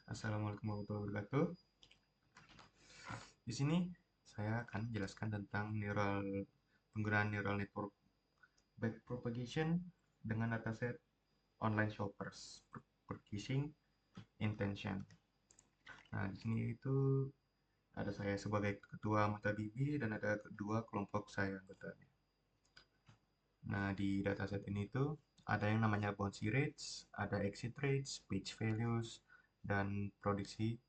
Assalamualaikum warahmatullahi wabarakatuh. Di sini saya akan menjelaskan tentang penggunaan neural network backpropagation dengan dataset online shoppers purchasing intention. Nah, di sini itu ada saya sebagai ketua mata bibi dan ada kedua kelompok saya anggotanya. Nah, di dataset ini tuh ada yang namanya bounce rates, ada exit rates, page values, dan prediksi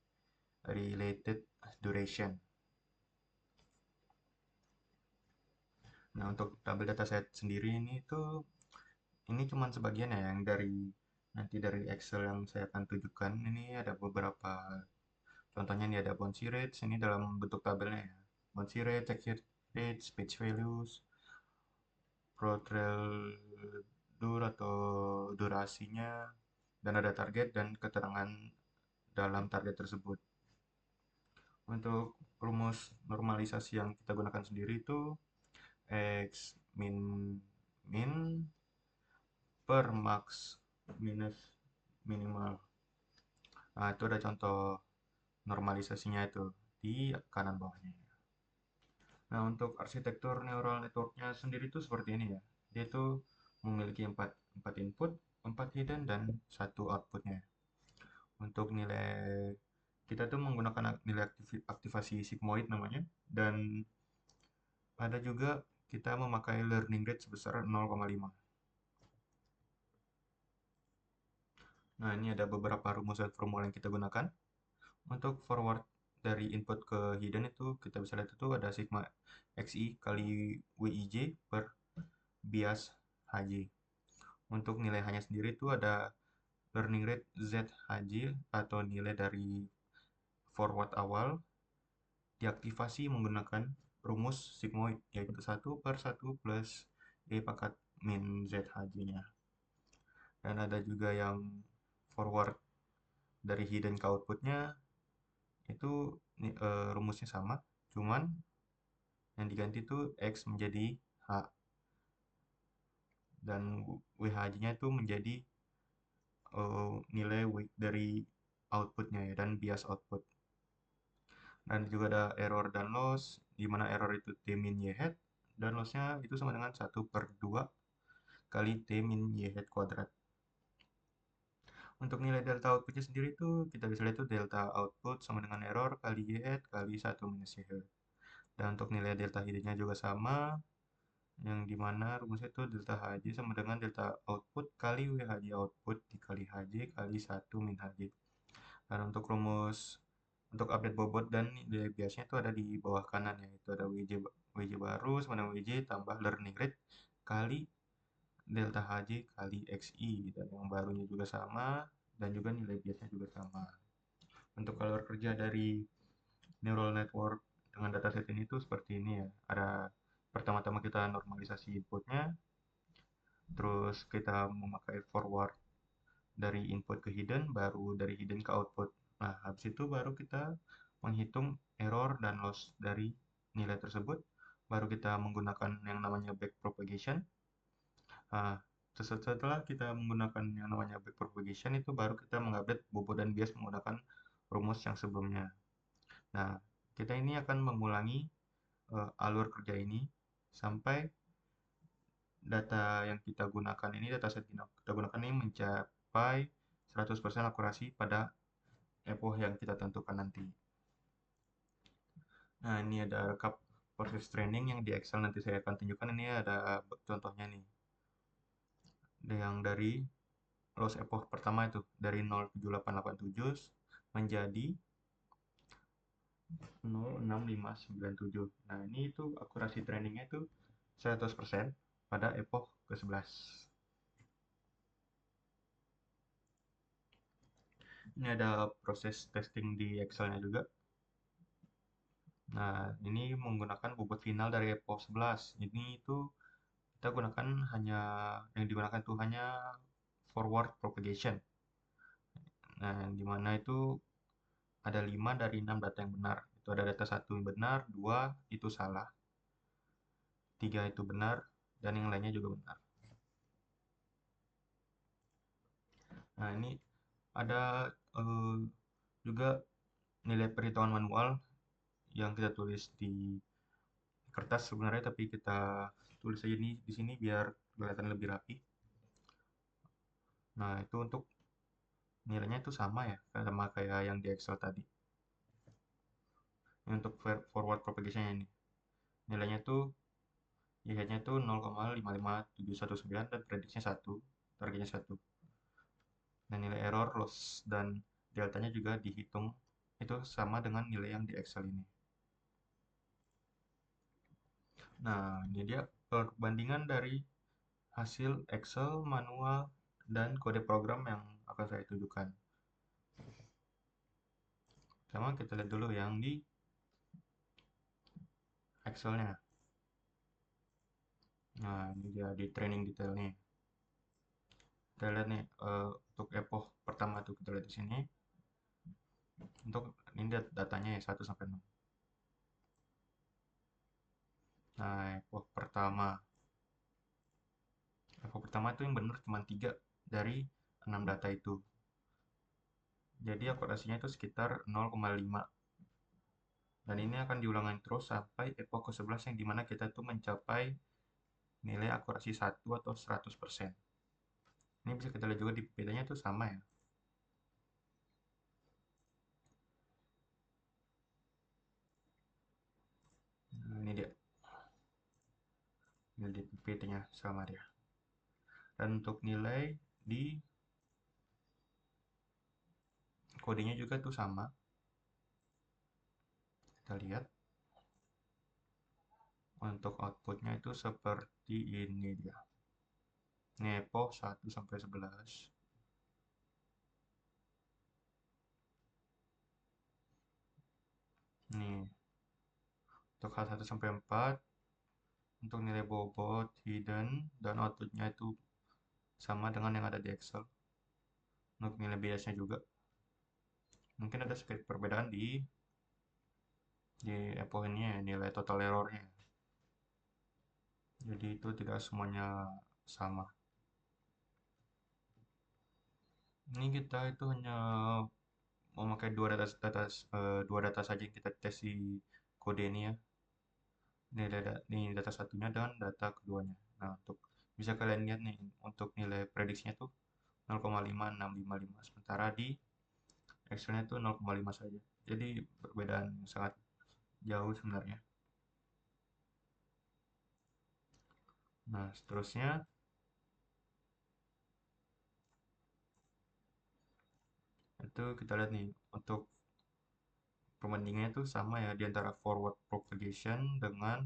related duration. Nah, untuk tabel dataset sendiri ini cuma sebagian ya yang nanti dari Excel yang saya akan tunjukkan. Ini ada beberapa contohnya, ini ada bounce rates ini dalam bentuk tabelnya ya. Bounce rate, exit rates, page values, pro trail atau durasinya, dan ada target dan keterangan dalam target tersebut. Untuk rumus normalisasi yang kita gunakan sendiri itu X min min per max minus minimal. Nah, itu ada contoh normalisasinya itu di kanan bawahnya. Nah, untuk arsitektur neural networknya sendiri itu seperti ini ya. Dia itu memiliki empat input, 4 hidden, dan satu outputnya. Untuk nilai kita tuh menggunakan nilai aktivasi sigmoid namanya, dan ada juga kita memakai learning rate sebesar 0,5. Nah, ini ada beberapa rumus dan formula yang kita gunakan. Untuk forward dari input ke hidden itu kita bisa lihat itu ada sigma xi kali wij per bias hj. Untuk nilai hanya sendiri itu ada learning rate zhj atau nilai dari forward awal diaktifasi menggunakan rumus sigmoid, yaitu 1/1 plus e pangkat min zhj-nya. Dan ada juga yang forward dari hidden ke outputnya itu rumusnya sama, cuman yang diganti tuh X menjadi H, dan WHJ-nya itu menjadi nilai dari outputnya ya, dan bias output. Dan juga ada error dan loss, di mana error itu T min Y hat, dan lossnya itu sama dengan 1/2 kali T min Y hat kuadrat. Untuk nilai delta outputnya sendiri itu kita bisa lihat itu delta output sama dengan error kali Y hat kali 1 minus Y hat. Dan untuk nilai delta hiddennya juga sama, yang dimana rumusnya itu delta Hj sama dengan delta output kali WHJ output dikali Hj kali 1 min Hj. Dan untuk untuk update bobot dan nilai biasnya itu ada di bawah kanan ya, itu ada WJ baru sama dengan WJ tambah learning rate kali delta Hj kali XI, dan yang barunya juga sama, dan juga nilai biasnya juga sama. Untuk alur kerja dari neural network dengan dataset ini tuh seperti ini ya. Ada pertama-tama kita normalisasi inputnya, terus kita memakai forward dari input ke hidden, baru dari hidden ke output. Nah, habis itu baru kita menghitung error dan loss dari nilai tersebut, baru kita menggunakan yang namanya backpropagation. Nah, setelah kita menggunakan yang namanya backpropagation itu baru kita mengupdate bobot dan bias menggunakan rumus yang sebelumnya. Nah, kita ini akan mengulangi alur kerja ini sampai data yang kita gunakan ini, dataset yang kita gunakan ini mencapai 100% akurasi pada epoch yang kita tentukan nanti. Nah, ini ada rekap proses training yang di Excel nanti saya akan tunjukkan. Ini ada contohnya nih. Yang dari loss epoch pertama itu dari 07887 menjadi 06597. Nah, ini itu akurasi trainingnya itu 100% pada epoch ke-11. Ini ada proses testing di Excel-nya juga. Nah, ini menggunakan bobot final dari epoch 11. Ini itu kita gunakan yang digunakan itu hanya forward propagation. Nah, yang dimana itu ada 5 dari 6 data yang benar. Itu ada data 1 yang benar, 2 itu salah, 3 itu benar, dan yang lainnya juga benar. Nah, ini ada juga nilai perhitungan manual yang kita tulis di kertas sebenarnya, tapi kita tulis aja nih di sini biar kelihatan lebih rapi. Nah, itu untuk nilainya itu sama ya, sama kayak yang di Excel tadi. Ini untuk forward propagation ini. Nilainya tuh Y-nya itu 0,55719 dan prediksinya 1, targetnya 1. Dan nilai error, loss, dan deltanya juga dihitung. Itu sama dengan nilai yang di Excel ini. Nah, ini dia perbandingan dari hasil Excel, manual, dan kode program yang akan saya tunjukkan. Pertama kita lihat dulu yang di Excel-nya. Nah, ini dia di training detail nih. Kita lihat nih untuk epoch pertama tuh kita lihat di sini. Untuk ini datanya ya 1 sampai 6. Nah, epoch pertama itu yang benar cuma 3 dari 6 data itu. Jadi akurasinya itu sekitar 0,5. Dan ini akan diulangi terus sampai epoch ke-11 yang dimana kita tuh mencapai nilai akurasi 1 atau 100%. Ini bisa kita lihat juga di bedanya itu sama ya. Nah, ini dia. Nilai di PT-nya sama dia. Dan untuk nilai di kodenya juga tuh sama. Kita lihat. Untuk outputnya itu seperti ini dia. Ngepo 1 sampai 11. Nih. Untuk hal 1 sampai 4. Untuk nilai bobot, hidden, dan outputnya itu sama dengan yang ada di Excel. Untuk nilai biasnya juga. Mungkin ada sedikit perbedaan di epoch ini ya, nilai total errornya. Jadi itu tidak semuanya sama. Ini kita itu hanya memakai dua data saja yang kita tes di kode ini ya. Ini data satunya dan data keduanya. Nah, untuk bisa kalian lihat nih untuk nilai prediksinya tuh 0,5655, sementara di Excelnya tuh 0,5 saja. Jadi perbedaan sangat jauh sebenarnya. Nah, seterusnya itu kita lihat nih untuk perbandingannya tuh sama ya di antara forward propagation dengan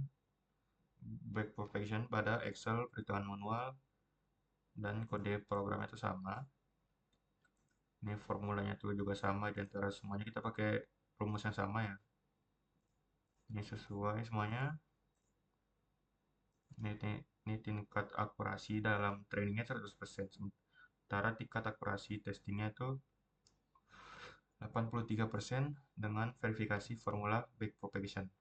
back propagation pada Excel, perhitungan manual, dan kode programnya itu sama. Ini formulanya tuh juga sama di antara semuanya, kita pakai rumus yang sama ya. Ini sesuai semuanya. Ini tingkat akurasi dalam trainingnya 100%. Sementara tingkat akurasi testingnya itu 83% dengan verifikasi formula backpropagation.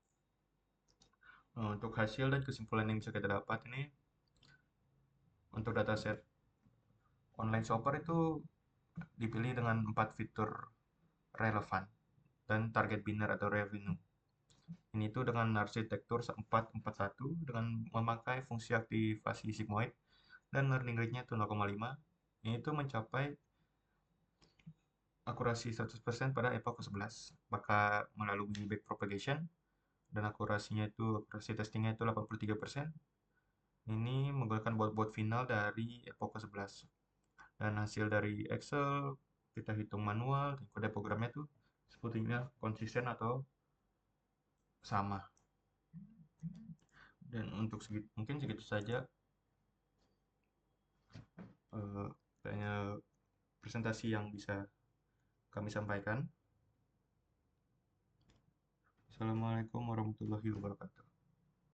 Nah, untuk hasil dan kesimpulan yang bisa kita dapat ini, untuk dataset online shopper itu dipilih dengan 4 fitur relevan dan target binner atau revenue. Ini tuh dengan arsitektur 441 dengan memakai fungsi aktivasi sigmoid dan learning rate-nya itu 0,5. Ini tuh mencapai akurasi 100% pada epoch ke-11. Maka melalui backpropagation dan akurasi testingnya itu 83%. Ini menggunakan bot-bot final dari epoch ke-11. Dan hasil dari Excel kita hitung manual, dan kode programnya tuh sepertinya konsisten atau sama. Dan untuk mungkin segitu saja kayaknya presentasi yang bisa kami sampaikan. Assalamualaikum warahmatullahi wabarakatuh.